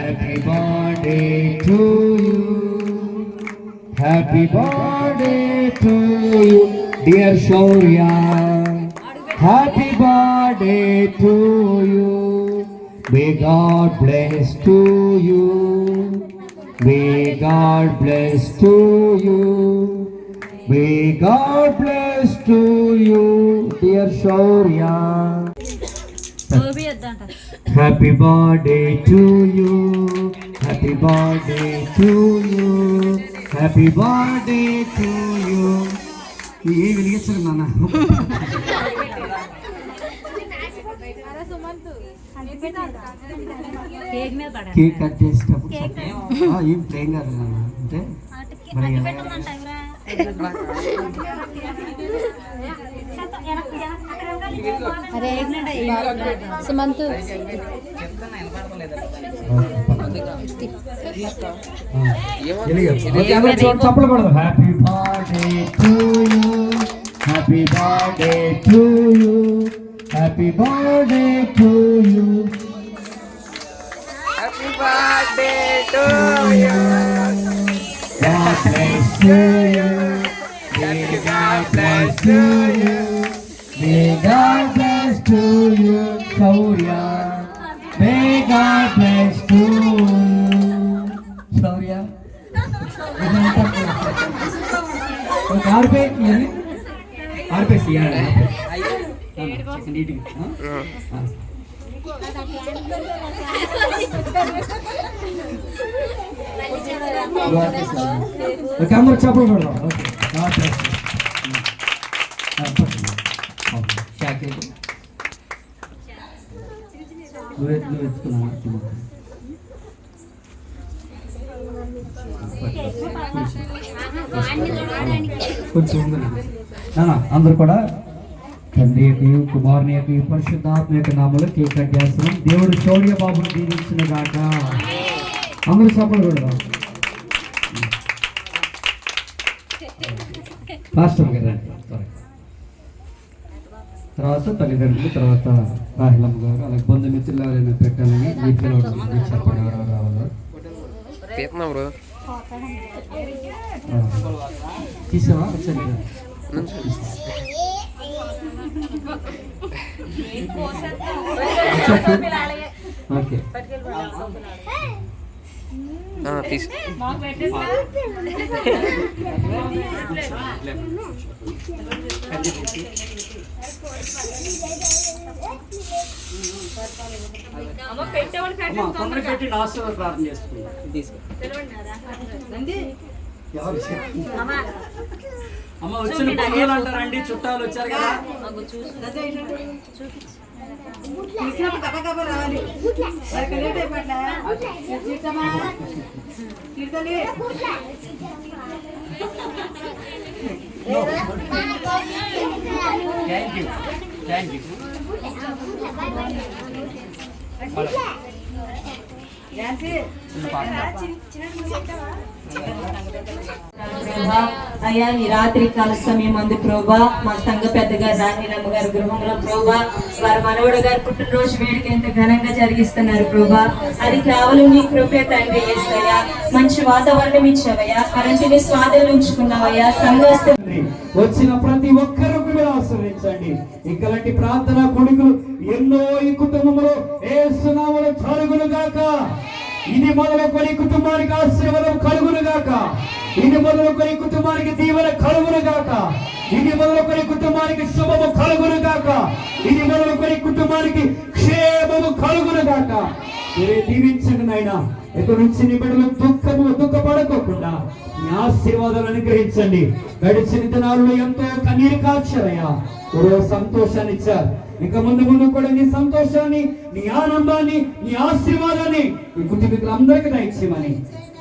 Happy birthday to you. Happy birthday to you, dear Shaurya. Happy birthday to you. May God bless to you. May God bless to you. May God bless to you, dear Shaurya. Happy birthday to you. Happy birthday to you. Happy birthday to you. ఏ వెలిగించరు నాన్న. Cake cut చేసేటప్పుడు ఏం plane కాదు నాన్న, అంటే సుమంత్ చెప్పకూడదు. Happy birthday to you. Happy birthday to you. Happy birthday to you. Happy birthday to you. God bless you. May God bless you. May God bless to you, Shaurya. May God bless to you, Shaurya. Okay, RP, yeah. Second eating. Okay, I'm going to chapel for now. Okay, God bless you. क्या के लोएत कुना కొంచెం అందరూ కూడా తండ్రి యొక్క కుమారుని యొక్క పరిశుద్ధాత్మ యొక్క నామములో కేక్ కట్ చేస్తున్నాం. దేవుడు శౌర్య బాబును దీవించిన గాక. అందరూ సపోర్ట్ కూడా పాస్టర్ గారు తర్వాత తల్లిదండ్రులు, తర్వాత రాహిలమ్మ గారు, అలాగే బంధుమిత్రులు ఎవరైనా పెట్టాలని మీ పిల్లలు చెప్పండి. ఎవరెవరు రావాలో తీసావా వచ్చాను. ఓకే తొందర పెట్టి నాసు ప్రార్థన చేసుకుంటాం. అమ్మ వచ్చిన పిల్లలు అంటారండి, చుట్టాలు వచ్చారు కదా. Thank you. అయ్యా ఈ రాత్రి కాల సమయం అందు ప్రభా మా సంఘ పెద్దగా రాణిరమ్మ గారి గృహంలో ప్రభా వారి మనవడు గారి పుట్టినరోజు వేడుక ఎంత ఘనంగా జరిగిస్తున్నారు ప్రభా. అది కేవలం నీ కృపే తండ్రి యేసయ్యా. మంచి వాతావరణం ఇచ్చావయ్యా, కరెంటుని స్వాధీనం ఉంచుకున్నావయ్యా. సంఘస్థ వచ్చిన ప్రతి ఒక్కరు కూడా ఆశ్రయించండి. ఇక్కడంటి ప్రార్థన కొడుకులు ఎన్నో ఈ కుటుంబంలో యేసు నామములో జరుగును గాక. ఇది మొదలుకొని కుటుంబానికి ఆశీర్వాదం కలుగును గాక. ఇది మొదలుకొని కుటుంబానికి దీవెన కలుగును గాక. ఇది మొదలుకొని కుటుంబానికి శుభము కలుగును గాక. ఇది మొదలుకొని కుటుంబానికి క్షేమము కలుగును గాక. మీరే దీవించండి నాయన. ఇక్కడ నుంచి నీ బిడ్డలు దుఃఖపడకోకుండా నీ ఆశీర్వాదాలు అనుగ్రహించండి. గడిచిన దినాల్లో ఎంతో కన్నీరు కాచారయ్యా, సంతోషాన్ని ఇచ్చారు. ఇక ముందు ముందు కూడా నీ సంతోషాన్ని, నీ ఆనందాన్ని, నీ ఆశీర్వాదాన్ని ఈ కుటుంబీకులందరికీ దయచేయమని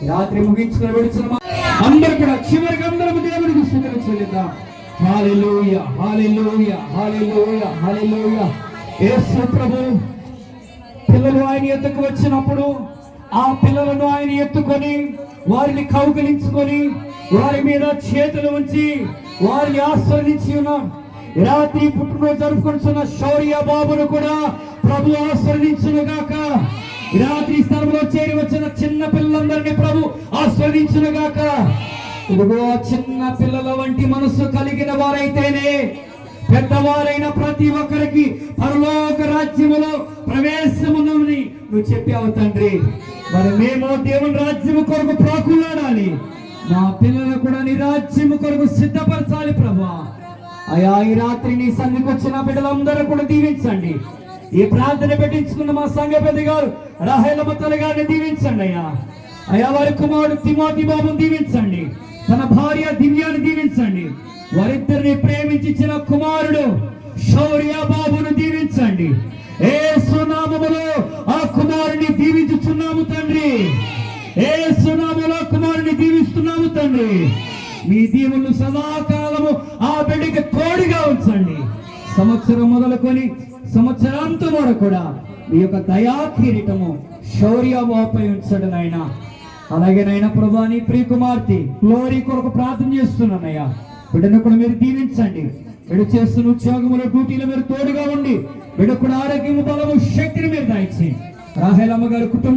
రాత్రి ముగించుకుని విడుచున్న అందరూ కూడా చివరికి అందరూ దేవునికి స్తుతులు చెల్లిద్దాం. హల్లెలూయా, హల్లెలూయా, హల్లెలూయా, హల్లెలూయా. యేసు ప్రభువు పిల్లలు ఆయన ఎత్తుకు వచ్చినప్పుడు ఆ పిల్లలను ఆయన ఎత్తుకొని వారిని కౌగిలించుకొని వారి మీద చేతులు ఉంచి వారిని ఆశీర్వదించి ఉన్నాం. రాత్రి పుట్టినరోజు జరుపుకుంటున్న శౌర్య బాబును కూడా ప్రభు ఆశీర్వదించును గాక. రాత్రి స్థలంలో చేరి వచ్చిన చిన్న పిల్లలందరినీ ప్రభు ఆస్వాదించునుగాక. ఇదిగో చిన్న పిల్లల వంటి మనసు కలిగిన వారైతేనే పెద్దవారైన ప్రతి ఒక్కరికి పరలోక రాజ్యములో ప్రవేశముందని నువ్వు చెప్పావు తండ్రి. మరి మేము దేవుని రాజ్యము కొరకు ప్రాకులాడాలి, మా పిల్లలు కూడా నీ రాజ్యము కొరకు సిద్ధపరచాలి ప్రభా. అయా ఈ రాత్రి నీ సన్నిధికి వచ్చిన బిడ్డలందరూ కూడా దీవించండి. ఈ ప్రార్థన పెట్టించుకున్న మా సంఘ పెద్ద గారు రాహేలమ్మ తల్లి గారిని దీవించండి అయ్యా. అయా వారి కుమారుడు తిమోతి బాబుని దీవించండి, తన భార్య దివ్యాన్ని దీవించండి, వారిద్దరిని ప్రేమించిన కుమారుడు శౌర్య బాబును దీవించండి. యేసు నామములో ఆ కుమారుని దీవించుచున్నాము తండ్రి. యేసు నామములో కుమారుని దీవిస్తున్నాము తండ్రి. మీ దీవులు సదాకాలము ఆ బిడ్డకి తోడుగా ఉంచండి. సంవత్సరం మొదలుకొని సంవత్సరాంతం వరకు కూడా మీ యొక్క దయా కిరీటము శౌర్య బాబుపై ఉంచండి నాయన. అలాగే నాయన ప్రభా నీ ప్రియ కుమార్తె గ్లోరీ కొరకు ప్రార్థన చేస్తున్నానయ్యా. బిడ్డను కూడా మీరు దీవించండి. బిడ్డ చేస్తున్న ఉద్యోగముల డ్యూటీలో మీరు తోడుగా ఉండి బిడ్డ కూడా ఆరోగ్యము బలము శక్తిని మీరు దాయిచ్చి రాహేలమ్మ గారి కుటుంబం